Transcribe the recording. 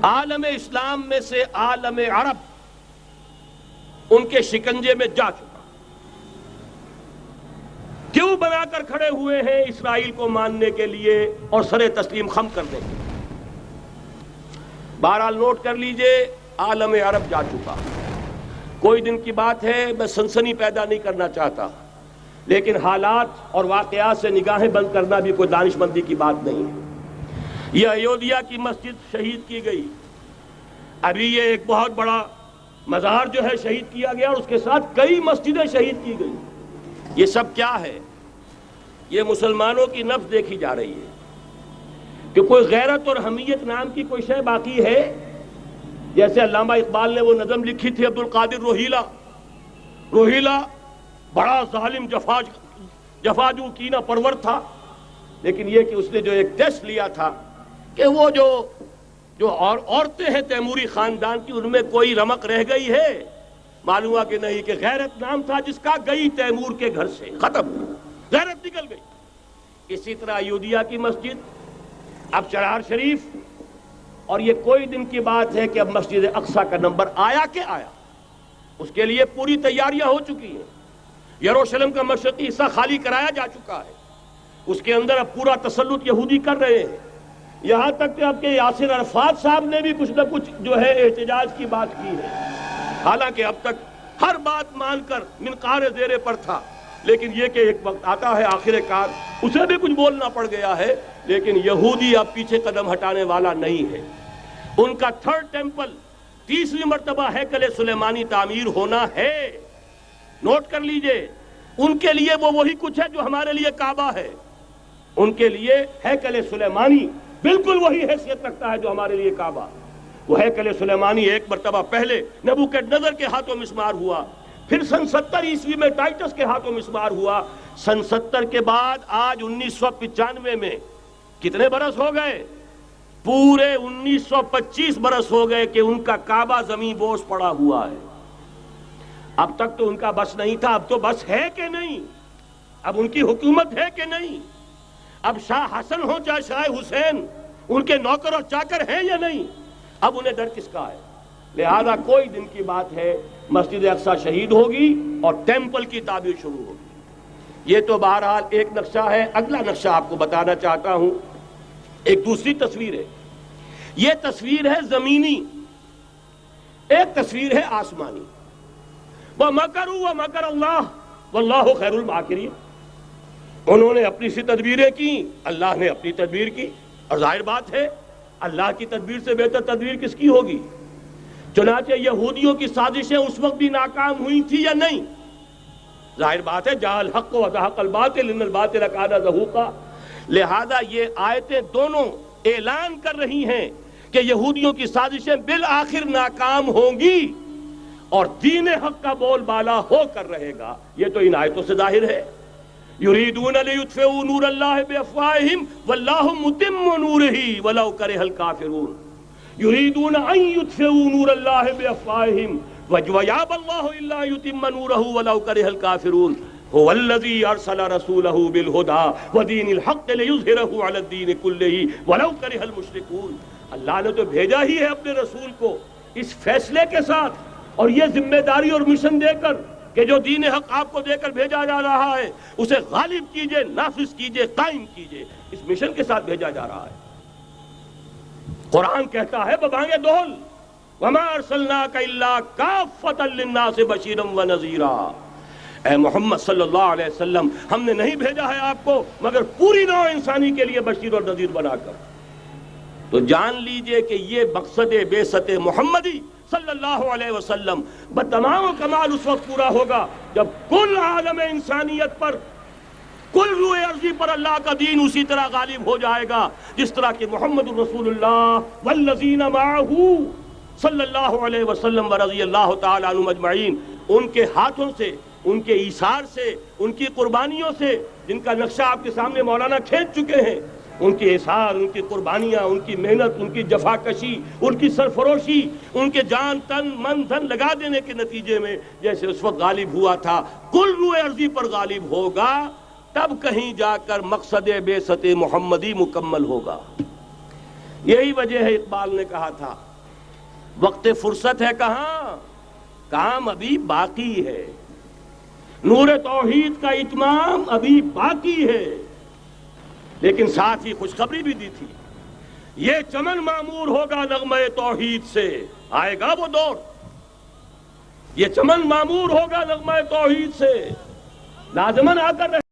عالم اسلام میں سے عالم عرب ان کے شکنجے میں جا چکا، کیوں بنا کر کھڑے ہوئے ہیں اسرائیل کو ماننے کے لیے اور سر تسلیم خم کرنے کے لیے؟ بہرحال نوٹ کر لیجئے، عالم عرب جا چکا۔ کوئی دن کی بات ہے، میں سنسنی پیدا نہیں کرنا چاہتا، لیکن حالات اور واقعات سے نگاہیں بند کرنا بھی کوئی دانش مندی کی بات نہیں ہے۔ یہ ایودھیا کی مسجد شہید کی گئی، ابھی یہ ایک بہت بڑا مزار جو ہے شہید کیا گیا، اور اس کے ساتھ کئی مسجدیں شہید کی گئی۔ یہ سب کیا ہے؟ یہ مسلمانوں کی نفس دیکھی جا رہی ہے کہ کوئی غیرت اور حمیت نام کی کوئی شے باقی ہے؟ جیسے علامہ اقبال نے وہ نظم لکھی تھی، عبد القادر روہیلا بڑا ظالم جفاجو کینہ پرور تھا، لیکن یہ کہ اس نے جو ایک ٹیسٹ لیا تھا کہ وہ جو عورتیں ہیں تیموری خاندان کی، ان میں کوئی رمق رہ گئی ہے؟ معلوم ہوا کہ نہیں، کہ غیرت نام تھا جس کا گئی تیمور کے گھر سے، ختم، غیرت نکل گئی۔ اسی طرح ایودھیا کی مسجد، اب چرار شریف، اور یہ کوئی دن کی بات ہے کہ اب مسجد اقصی کا نمبر آیا کہ آیا، اس کے لیے پوری تیاریاں ہو چکی ہیں۔ یروشلم کا مشرقی حصہ خالی کرایا جا چکا ہے، اس کے اندر اب پورا تسلط یہودی کر رہے ہیں، یہاں تک کہ اب کے یاسر عرفات صاحب نے بھی کچھ نہ کچھ جو ہے احتجاج کی بات کی ہے، حالانکہ اب تک ہر بات مان کر منقار زیرے پر تھا، لیکن یہ کہ ایک وقت آتا ہے آخر کار اسے بھی کچھ بولنا پڑ گیا ہے۔ لیکن یہودی اب پیچھے قدم ہٹانے والا نہیں ہے۔ ان کا تھرڈ ٹیمپل، تیسری مرتبہ ہیکل سلیمانی تعمیر ہونا ہے۔ نوٹ کر لیجئے، ان کے لیے وہ وہی کچھ ہے جو ہمارے لیے کعبہ ہے، ان کے لیے ہیکل سلیمانی بالکل وہی حیثیت رکھتا ہے جو ہمارے لیے کعبہ۔ وہ ہیکل سلیمانی ایک مرتبہ پہلے نبوکدنضر کے ہاتھوں مسمار ہوا، پھر سن 70 عیسوی میں ٹائٹس کے ہاتھوں مسمار ہوا، سن 70 کے بعد آج 1995 میں کتنے برس ہو گئے؟ پورے 1925 برس ہو گئے کہ ان کا کعبہ زمین بوس پڑا ہوا ہے۔ اب تک تو ان کا بس نہیں تھا، اب تو بس ہے کہ نہیں؟ اب ان کی حکومت ہے کہ نہیں؟ اب شاہ حسن ہو چاہے شاہ حسین، ان کے نوکر اور چاکر ہیں یا نہیں؟ اب انہیں ڈر کس کا ہے؟ لہذا کوئی دن کی بات ہے، مسجد اقصی شہید ہوگی اور ٹیمپل کی تعمیر شروع ہوگی۔ یہ تو بہرحال ایک نقشہ ہے۔ اگلا نقشہ آپ کو بتانا چاہتا ہوں، ایک دوسری تصویر ہے۔ یہ تصویر ہے زمینی، ایک تصویر ہے آسمانی۔ وَمَكَرُوا وَمَكَرَ اللَّهُ وَاللَّهُ خَيْرُ الْمَاكِرِينَ۔ انہوں نے اپنی سی تدبیریں کی، اللہ نے اپنی تدبیر کی، اور ظاہر بات ہے اللہ کی تدبیر سے بہتر تدبیر کس کی ہوگی؟ چنانچہ یہودیوں کی سازشیں اس وقت بھی ناکام ہوئی تھی یا نہیں؟ ظاہر بات ہے جاء الحق وزهق الباطل ان الباطل کان زہوقا۔ لہذا یہ آیتیں دونوں اعلان کر رہی ہیں کہ یہودیوں کی سازشیں بالآخر ناکام ہوں گی اور دین حق کا بول بالا ہو کر رہے گا۔ یہ تو ان آیتوں سے ظاہر ہے۔ یریدون لیطفئوا نور اللہ بافواہہم واللہ متم نورہ ولو کرہ الکافرون۔ یریدون ان یطفئوا نور اللہ بافواہہم ویابى اللہ الا یتم نورہ ولو کرہ الکافرون۔ هو الذی ارسل رسولہ بالہدی ودین الحق لیظہرہ علی الدین کلہ ولو کرہ المشرکون۔ اللہ نے تو بھیجا ہی ہے اپنے رسول کو اس فیصلے کے ساتھ اور یہ ذمہ داری اور مشن دے کر کہ جو دین حق آپ کو دے کر بھیجا جا رہا ہے اسے غالب کیجئے، نافذ کیجئے، قائم کیجئے۔ اس مشن کے ساتھ بھیجا جا رہا ہے۔ قرآن کہتا ہے ببانگ دہل وما ارسلناک الا کافۃ للناس بشیرا ونذیرا۔ اے محمد صلی اللہ علیہ وسلم، ہم نے نہیں بھیجا ہے آپ کو مگر پوری نوع انسانی کے لیے بشیر اور نذیر بنا کر۔ تو جان لیجئے کہ یہ مقصد بعثت محمدی صلی اللہ علیہ وسلم بتمام و کمال اس وقت پورا ہوگا جب کل عالم انسانیت پر، کل روئے ارضی پر اللہ کا دین اسی طرح غالب ہو جائے گا جس طرح کہ محمد رسول اللہ والذین معہ صلی اللہ علیہ وسلم ورضی اللہ تعالی عنہم اجمعین، ان کے ہاتھوں سے، ان کے ایثار سے، ان کی قربانیوں سے، جن کا نقشہ آپ کے سامنے مولانا کھینچ چکے ہیں، ان کے اثار، ان کی قربانیاں، ان کی محنت، ان کی جفاکشی، ان کی سرفروشی، ان کے جان تن من دھن لگا دینے کے نتیجے میں جیسے اس وقت غالب ہوا تھا کل روئے ارضی پر غالب ہوگا، تب کہیں جا کر مقصد بعثت محمدی مکمل ہوگا۔ یہی وجہ ہے اقبال نے کہا تھا وقت فرصت ہے کہاں، کام ابھی باقی ہے، نور توحید کا اتمام ابھی باقی ہے۔ لیکن ساتھ ہی خوشخبری بھی دی تھی، یہ چمن معمور ہوگا نغمہ توحید سے، آئے گا وہ دور، یہ چمن معمور ہوگا نغمہ توحید سے، لازماً آ کر